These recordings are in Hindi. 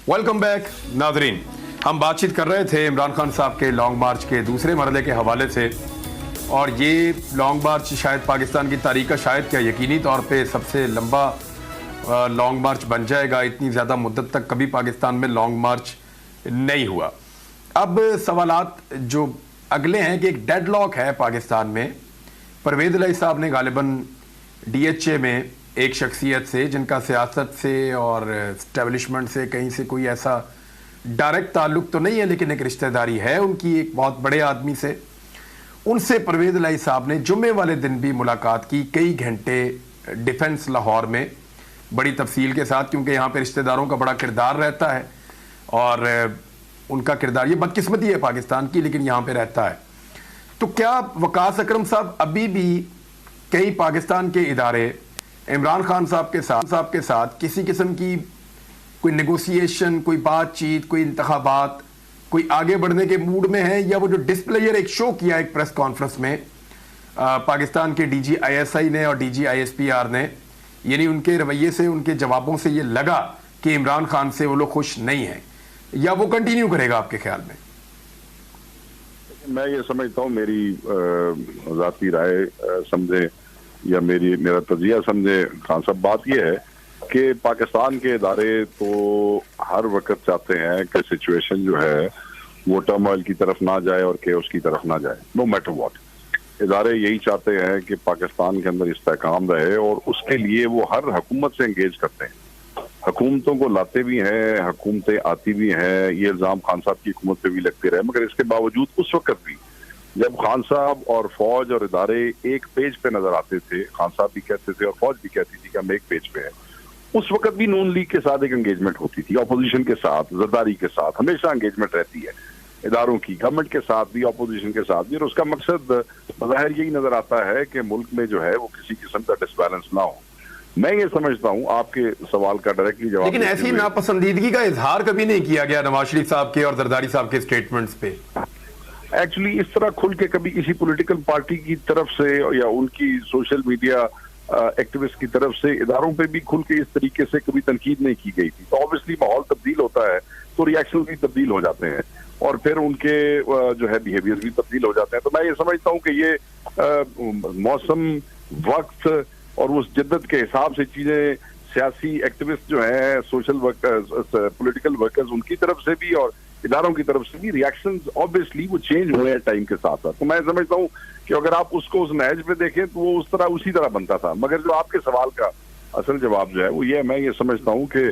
वेलकम बैक नाजरीन। हम बातचीत कर रहे थे इमरान खान साहब के लॉन्ग मार्च के दूसरे मरहले के हवाले से, और ये लॉन्ग मार्च शायद पाकिस्तान की तारीख का शायद क्या यकीनी तौर पे सबसे लंबा लॉन्ग मार्च बन जाएगा। इतनी ज़्यादा मुद्दत तक कभी पाकिस्तान में लॉन्ग मार्च नहीं हुआ। अब सवालात जो अगले हैं कि एक डेडलॉक है पाकिस्तान में। परवेज़ इलाही साहब ने गालिबन DHA में एक शख्सियत से जिनका सियासत से और इस्टेब्लिशमेंट से कहीं से कोई ऐसा डायरेक्ट ताल्लुक तो नहीं है, लेकिन एक रिश्तेदारी है उनकी एक बहुत बड़े आदमी से, उनसे परवेज़ इलाही साहब ने जुम्मे वाले दिन भी मुलाकात की, कई घंटे डिफेंस लाहौर में, बड़ी तफसील के साथ, क्योंकि यहाँ पे रिश्तेदारों का बड़ा किरदार रहता है और उनका किरदार, ये बदकिस्मती है पाकिस्तान की, लेकिन यहाँ पे रहता है। तो क्या वकास अकरम साहब अभी भी कई पाकिस्तान के इदारे इमरान खान साहब के साथ किसी किस्म की कोई नेगोशिएशन, कोई बातचीत, कोई इंतखाबात, कोई आगे बढ़ने के मूड में है, या वो जो डिस्प्लेयर एक शो किया एक प्रेस कॉन्फ्रेंस में पाकिस्तान के DG ISI ने और DG ISPR ने, यानी उनके रवैये से, उनके जवाबों से ये लगा कि इमरान खान से वो लोग खुश नहीं हैं, या वो कंटिन्यू करेगा आपके ख्याल में? मैं ये समझता हूँ, मेरी ज़ाती राय समझे या मेरा तजिया समझे खान साहब, बात ये है कि पाकिस्तान के इदारे तो हर वक्त चाहते हैं कि सिचुएशन जो है वो टर्मोइल की तरफ ना जाए और केओस की तरफ ना जाए। नो मैटर व्हाट, इदारे यही चाहते हैं कि पाकिस्तान के अंदर इस्तेहकाम रहे, और उसके लिए वो हर हुकूमत से एंगेज करते हैं, हुकूमतों को लाते भी हैं, हुकूमतें आती भी हैं। ये इल्जाम खान साहब की हुकूमत पे भी लगते रहे, मगर इसके बावजूद उस वक्त भी जब खान साहब और फौज और इदारे एक पेज पे नजर आते थे, खान साहब भी कहते थे और फौज भी कहती थी कि हम एक पेज पे हैं, उस वक्त भी नून लीग के साथ एक एंगेजमेंट होती थी, ऑपोजिशन के साथ, जरदारी के साथ हमेशा एंगेजमेंट रहती है इदारों की, गवर्नमेंट के साथ भी, ऑपोजिशन के साथ भी, और उसका मकसद बज़ाहिर यही नजर आता है कि मुल्क में जो है वो किसी किस्म का डिसबैलेंस ना हो। मैं ये समझता हूँ, आपके सवाल का डायरेक्टली जवाब, लेकिन ऐसी नापसंदीदगी का इजहार कभी नहीं किया गया नवाज शरीफ साहब के और जरदारी साहब के स्टेटमेंट्स पे। एक्चुअली इस तरह खुल के कभी किसी पॉलिटिकल पार्टी की तरफ से या उनकी सोशल मीडिया एक्टिविस्ट की तरफ से इदारों पे भी खुल के इस तरीके से कभी तनकीद नहीं की गई थी। तो ऑब्वियसली माहौल तब्दील होता है तो रिएक्शन भी तब्दील हो जाते हैं, और फिर उनके जो है बिहेवियर भी तब्दील हो जाते हैं। तो मैं ये समझता हूँ कि ये मौसम, वक्त और उस जिद्दत के हिसाब से चीजें, सियासी एक्टिविस्ट जो है, सोशल वर्कर्स, पॉलिटिकल वर्कर्स, उनकी तरफ से भी और इदारों की तरफ से भी रिएक्शंस ऑब्वियसली वो चेंज हुए हैं टाइम के साथ साथ। तो मैं समझता हूँ कि अगर आप उसको उस नहज पे देखें तो वो उसी तरह बनता था। मगर जो आपके सवाल का असल जवाब जो है वो ये, मैं ये समझता हूँ कि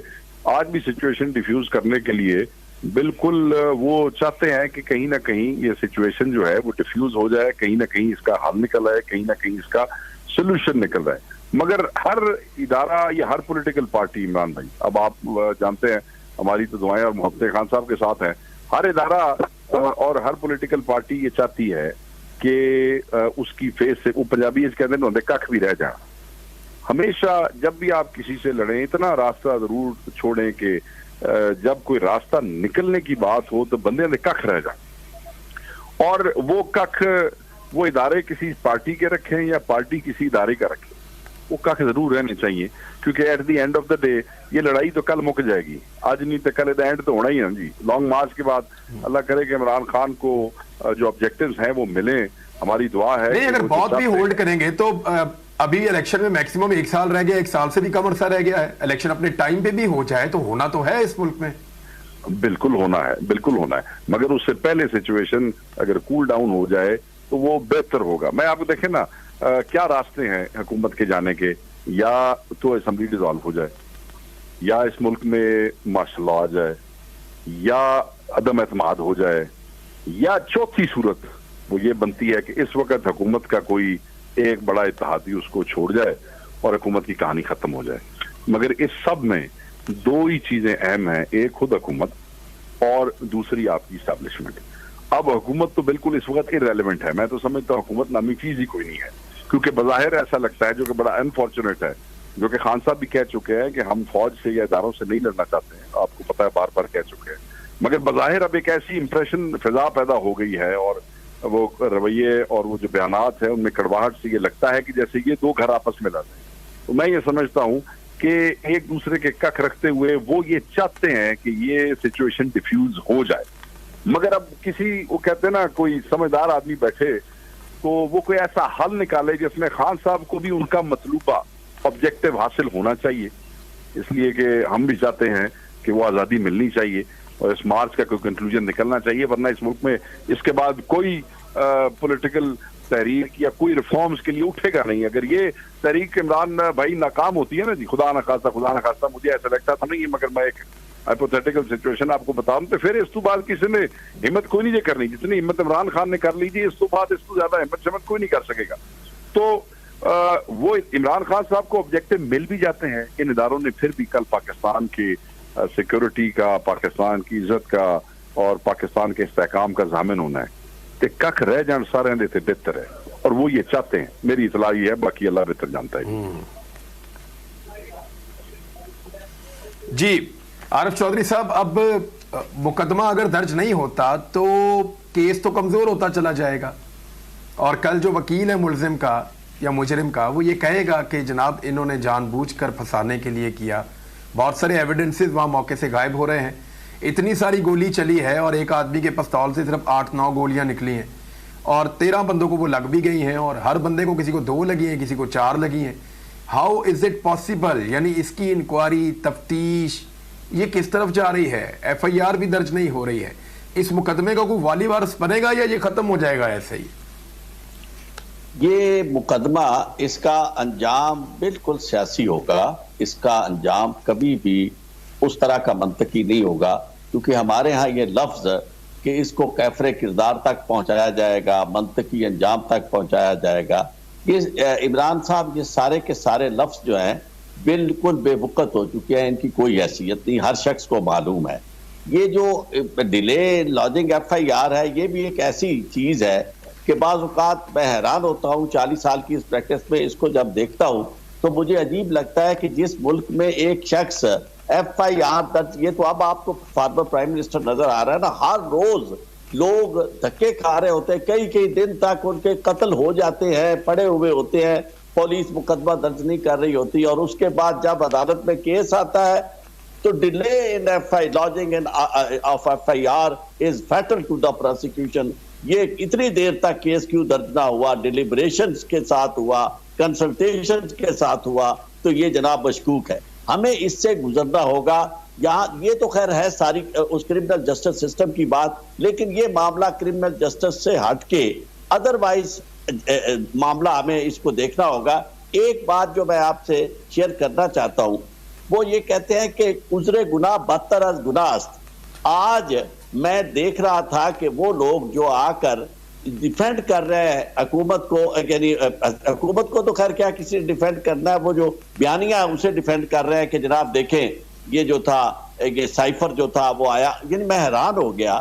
आज भी सिचुएशन डिफ्यूज करने के लिए बिल्कुल वो चाहते हैं कि कहीं ना कहीं ये सिचुएशन जो है वो डिफ्यूज हो जाए, कहीं ना कहीं इसका हल निकल आए, कहीं ना कहीं इसका सोल्यूशन निकल आए। मगर हर इदारा या हर पॉलिटिकल पार्टी, इमरान भाई, अब आप जानते हैं हमारी तो दुआएं और मोहब्बतें खान साहब के साथ हैं, हर इदारा और हर पॉलिटिकल पार्टी ये चाहती है कि उसकी फेस से, वो पंजाबी कहते हैं ना, कख भी रह जाए। हमेशा जब भी आप किसी से लड़ें, इतना रास्ता जरूर छोड़ें कि जब कोई रास्ता निकलने की बात हो तो बंदे ने कख रह जाए, और वो कख वो इदारे किसी पार्टी के रखें या पार्टी किसी इदारे का रखे, वो कख जरूर रहने चाहिए, क्योंकि at the end of the day ये लड़ाई तो कल मुक जाएगी, आज नहीं तो कल एंड तो होना ही है जी। लॉन्ग मार्च के बाद अल्लाह करे कि इमरान खान को जो ऑब्जेक्टिव्स हैं वो मिले, हमारी दुआ है। नहीं, अगर बहुत भी होल्ड करेंगे तो अभी इलेक्शन में मैक्सिमम 1 साल रह गया, 1 साल से भी कम अरसा रह गया है, इलेक्शन अपने टाइम पे भी हो जाए तो होना तो है इस मुल्क में। बिल्कुल होना है, बिल्कुल होना है, मगर उससे पहले सिचुएशन अगर कूल डाउन हो जाए तो वो बेहतर होगा। मैं आपको देखें ना, क्या रास्ते हैं हुकूमत के जाने के, या तो असेंबली डिसॉल्व हो जाए, या इस मुल्क में मार्शल लॉ आ जाए, या अदम एतमाद हो जाए, या चौथी सूरत वो ये बनती है कि इस वक्त हुकूमत का कोई एक बड़ा इत्तेहादी उसको छोड़ जाए और हुकूमत की कहानी खत्म हो जाए। मगर इस सब में 2 ही चीजें अहम हैं, एक खुद हुकूमत और दूसरी आपकी इस्टेब्लिशमेंट। अब हुकूमत तो बिल्कुल इस वक्त इररेलेवेंट है, मैं तो समझता हूँ हुकूमत नामी चीज ही कोई नहीं है, क्योंकि बज़ाहिर ऐसा लगता है, जो कि बड़ा अनफॉर्चुनेट है, जो कि खान साहब भी कह चुके हैं कि हम फौज से या इदारों से नहीं लड़ना चाहते हैं, आपको पता है, बार बार कह चुके हैं। मगर बज़ाहिर अब एक ऐसी इंप्रेशन फिजा पैदा हो गई है, और वो रवैये और वो जो बयानात है उनमें कड़वाहट से ये लगता है कि जैसे ये 2 घर आपस में लड़ रहे हैं। तो मैं ये समझता हूँ कि एक दूसरे के कख रखते हुए वो ये चाहते हैं कि ये सिचुएशन डिफ्यूज हो जाए। मगर अब किसी, वो कहते हैं ना, कोई समझदार आदमी बैठे तो वो कोई ऐसा हल निकाले जिसमें खान साहब को भी उनका मतलूबा ऑब्जेक्टिव हासिल होना चाहिए, इसलिए कि हम भी चाहते हैं कि वो आज़ादी मिलनी चाहिए और इस मार्च का कोई कंक्लूजन निकलना चाहिए, वरना इस मुल्क में इसके बाद कोई पॉलिटिकल तहरीक या कोई रिफॉर्म्स के लिए उठेगा नहीं। अगर ये तहरीक इमरान भाई नाकाम होती है ना जी, खुदा न खास्ता, मुझे ऐसा लगता था नहीं, मगर मैं एक हाइपोथेटिकल सिचुएशन आपको बताऊं तो फिर इस तो बाद किसी ने हिम्मत कोई नहीं करनी, जितनी हिम्मत इमरान खान ने कर लीजिए इस तो बाद इस तो ज्यादा हिम्मत कोई नहीं कर सकेगा। तो वो इमरान खान साहब को ऑब्जेक्टिव मिल भी जाते हैं। इन इदारों ने फिर भी कल पाकिस्तान की सिक्योरिटी का, पाकिस्तान की इज्जत का और पाकिस्तान के इस्तेहकाम का ज़ामिन होना है कि कख रह जान सारे देते बेहतर है, और वो ये चाहते हैं। मेरी इतला ये है, बाकी अल्लाह बेहतर जानता है। जी आरिफ चौधरी साहब, अब मुकदमा अगर दर्ज नहीं होता तो केस तो कमजोर होता चला जाएगा, और कल जो वकील है मुलजिम का या मुजरिम का, वो ये कहेगा कि जनाब इन्होंने जानबूझकर फंसाने के लिए किया। बहुत सारे एविडेंसेस वहाँ मौके से गायब हो रहे हैं। इतनी सारी गोली चली है और एक आदमी के पिस्तौल से सिर्फ 8-9 गोलियां निकली हैं और 13 बंदों को वो लग भी गई हैं, और हर बंदे को किसी को 2 लगी हैं, किसी को 4 लगी हैं। How is it possible? यानी इसकी इंक्वायरी, तफ्तीश ये किस तरफ जा रही है? FIR भी दर्ज नहीं हो रही है। इस मुकदमे का कोई वाली वारिस बनेगा या ये खत्म हो जाएगा ऐसे ही? ये मुकदमा, इसका अंजाम बिल्कुल सियासी होगा। इसका अंजाम कभी भी उस तरह का मंतकी नहीं होगा, क्योंकि हमारे यहाँ ये लफ्ज कि इसको कैफरे किरदार तक पहुंचाया जाएगा, मंतकी अंजाम तक पहुंचाया जाएगा, ये इमरान साहब ये सारे के सारे लफ्ज जो हैं बिल्कुल बेवकूफ़ हो चुके हैं। इनकी कोई हैसियत नहीं, हर शख्स को मालूम है। ये जो डिले लॉजिंग FIR है, ये भी एक ऐसी चीज़ है कि बाज़ औक़ात मैं हैरान होता हूँ 40 साल की इस प्रैक्टिस में, इसको जब देखता हूँ तो मुझे अजीब लगता है कि जिस मुल्क में एक शख्स FIR दर्ज, ये तो अब आपको फॉर्मर प्राइम मिनिस्टर नजर आ रहा है ना, हर रोज लोग धक्के खा रहे होते हैं, कई दिन तक उनके कत्ल हो जाते हैं, पड़े हुए होते हैं, पुलिस मुकदमा दर्ज नहीं कर रही होती, और उसके बाद जब अदालत में केस आता है तो delay in lodging of FIR is fatal to the prosecution. ये इतनी देर तक केस क्यों दर्ज ना हुआ? डिलिब्रेशंस के साथ हुआ, कंसल्टेशन के साथ हुआ, तो ये जनाब मशकूक है। हमें इससे गुजरना होगा। यहाँ ये तो खैर है सारी उस क्रिमिनल जस्टिस सिस्टम की बात, लेकिन ये मामला क्रिमिनल जस्टिस से हटके अदरवाइज मामला हमें इसको देखना होगा। एक बात जो मैं आपसे शेयर करना चाहता हूँ, वो ये कहते हैं कि उजरे गुनाह बदतर अज गुनाहस्त। आज मैं देख रहा था कि वो लोग जो आकर डिफेंड कर रहे हैं हुकूमत को, यानी हुकूमत को तो खैर क्या किसी ने डिफेंड करना है, वो जो बयानिया है उसे डिफेंड कर रहे हैं कि जनाब देखें ये जो था, ये साइफर जो था वो आया। यानी मैं हैरान हो गया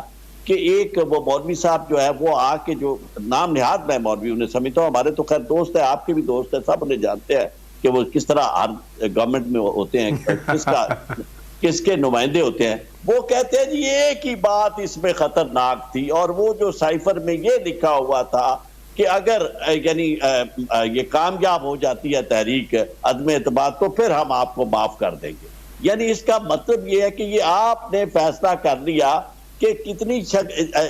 कि एक वो मौलवी साहब जो है वो आके, जो नाम निहाद मैं मौलवी उन्हें समझता हूँ, हमारे तो खैर दोस्त है, आपके भी दोस्त है, सब उन्हें जानते हैं कि वो किस तरह गवर्नमेंट में होते हैं, किसके नुमाइंदे होते हैं। वो कहते हैं जी एक ही बात इसमें खतरनाक थी, और वो जो साइफर में ये लिखा हुआ था कि अगर यानी ये कामयाब हो जाती है तहरीक अदम एतमाद, तो फिर हम आपको माफ कर देंगे। यानी इसका मतलब ये है कि ये आपने फैसला कर लिया कि कितनी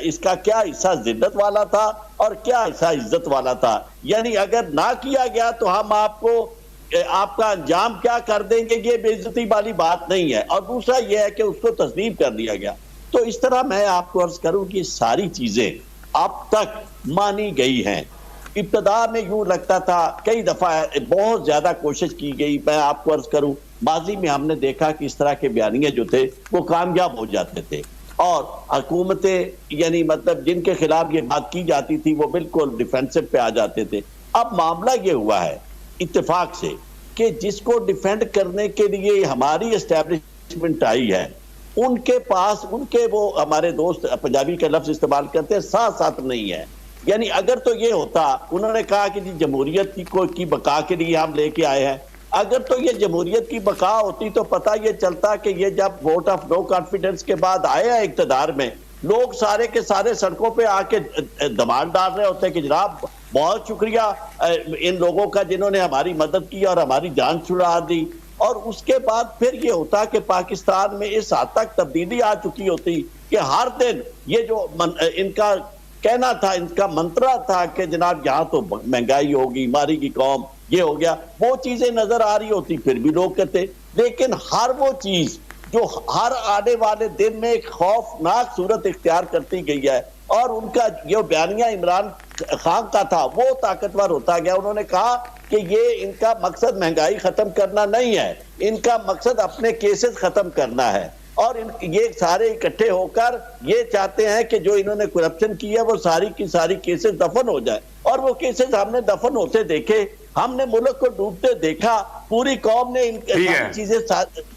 इसका क्या हिस्सा जिद्दत वाला था और क्या हिस्सा इज्जत वाला था। यानी अगर ना किया गया तो हम आपको आपका अंजाम क्या कर देंगे, ये बेइज्जती वाली बात नहीं है। और दूसरा यह है कि उसको तस्लीम कर दिया गया। तो इस तरह मैं आपको अर्ज करूं कि सारी चीजें अब तक मानी गई हैं। इब्तदा में यूं लगता था, कई दफा बहुत ज्यादा कोशिश की गई। मैं आपको अर्ज करूं, माजी में हमने देखा कि इस तरह के बयानिए जो थे वो कामयाब हो जाते थे, और हुकूमतें यानी मतलब जिनके खिलाफ ये बात की जाती थी वो बिल्कुल डिफेंसिव पे आ जाते थे। अब मामला ये हुआ है इत्तेफाक से कि जिसको डिफेंड करने के लिए हमारी एस्टेब्लिशमेंट आई है, उनके पास उनके वो हमारे दोस्त पंजाबी के लफ्ज इस्तेमाल करते हैं, साथ नहीं है। यानी अगर तो ये होता, उन्होंने कहा कि जी जमहूरियत की बका के लिए हम लेके आए हैं, अगर तो ये जमहूरियत की बका होती तो पता ये चलता कि ये जब वोट ऑफ नो कॉन्फिडेंस के बाद आया इक्तदार में, लोग सारे के सारे सड़कों पे आके दबान डाल रहे होते कि जनाब बहुत शुक्रिया इन लोगों का जिन्होंने हमारी मदद की और हमारी जान छुड़ा दी। और उसके बाद फिर ये होता कि पाकिस्तान में इस हद तक तब्दीली आ चुकी होती कि हर दिन ये जो इनका कहना था, इनका मंत्रा था कि जनाब यहाँ तो महंगाई होगी, मारी की कौम, ये हो गया, वो चीजें नजर आ रही होती, फिर भी लोग कहते। लेकिन हर वो चीज जो हर आने वाले दिन में एक खौफनाक सूरत इख्तियार करती गई है, और उनका जो बयानिया इमरान खान का था वो ताकतवर होता गया। उन्होंने कहा कि ये इनका मकसद महंगाई खत्म करना नहीं है, इनका मकसद अपने केसेस खत्म करना है, और ये सारे इकट्ठे होकर ये चाहते हैं कि जो इन्होंने करप्शन की है वो सारी की सारी केसेस दफन हो जाए। और वो केसेस हमने दफन होते देखे, हमने मुल्क को डूबते देखा, पूरी कौम ने इन सारी चीजें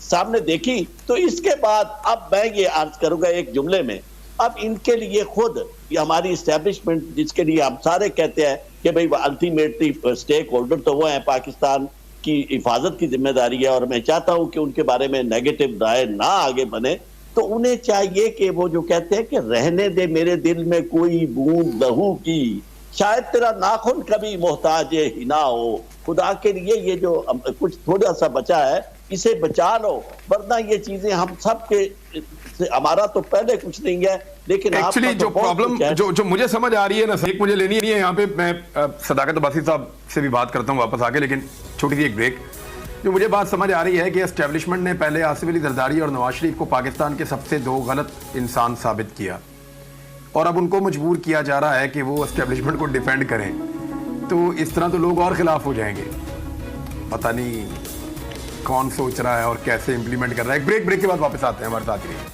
सामने देखी। तो इसके बाद अब मैं ये अर्ज करूंगा एक जुमले में, अब इनके लिए खुद हमारी इस्टेब्लिशमेंट, जिसके लिए हम सारे कहते हैं कि भाई अल्टीमेटली स्टेक होल्डर तो वो है, पाकिस्तान की हिफाजत की जिम्मेदारी है, और मैं चाहता हूं कि उनके बारे में नेगेटिव राय ना आगे बने, तो उन्हें चाहिए कि वो जो कहते हैं कि रहने दे मेरे दिल में कोई बूंद लहू की, शायद तेरा नाखून कभी मोहताज ही ना हो, खुदा के लिए ये जो कुछ थोड़ा सा बचा है इसे बचा लो, वरना ये चीजें हम सब के, हमारा तो पहले कुछ नहीं है, लेकिन एक्चुअली जो प्रॉब्लम जो मुझे समझ आ रही है ना, एक मुझे लेनी है यहाँ पे, मैं सदाकत अब्बासी साहब से भी बात करता हूँ वापस आके, लेकिन छोटी सी एक ब्रेक। जो मुझे बात समझ आ रही है कि एस्टेब्लिशमेंट ने पहले आसिफ अली जरदारी और नवाज शरीफ को पाकिस्तान के सबसे दो गलत इंसान साबित किया, और अब उनको मजबूर किया जा रहा है कि वो एस्टेब्लिशमेंट को डिफेंड करें। तो इस तरह तो लोग और खिलाफ हो जाएंगे, पता नहीं कौन सोच रहा है और कैसे इंप्लीमेंट कर रहा है। ब्रेक के बाद वापस आते हैं, हमारे साथ रहिए।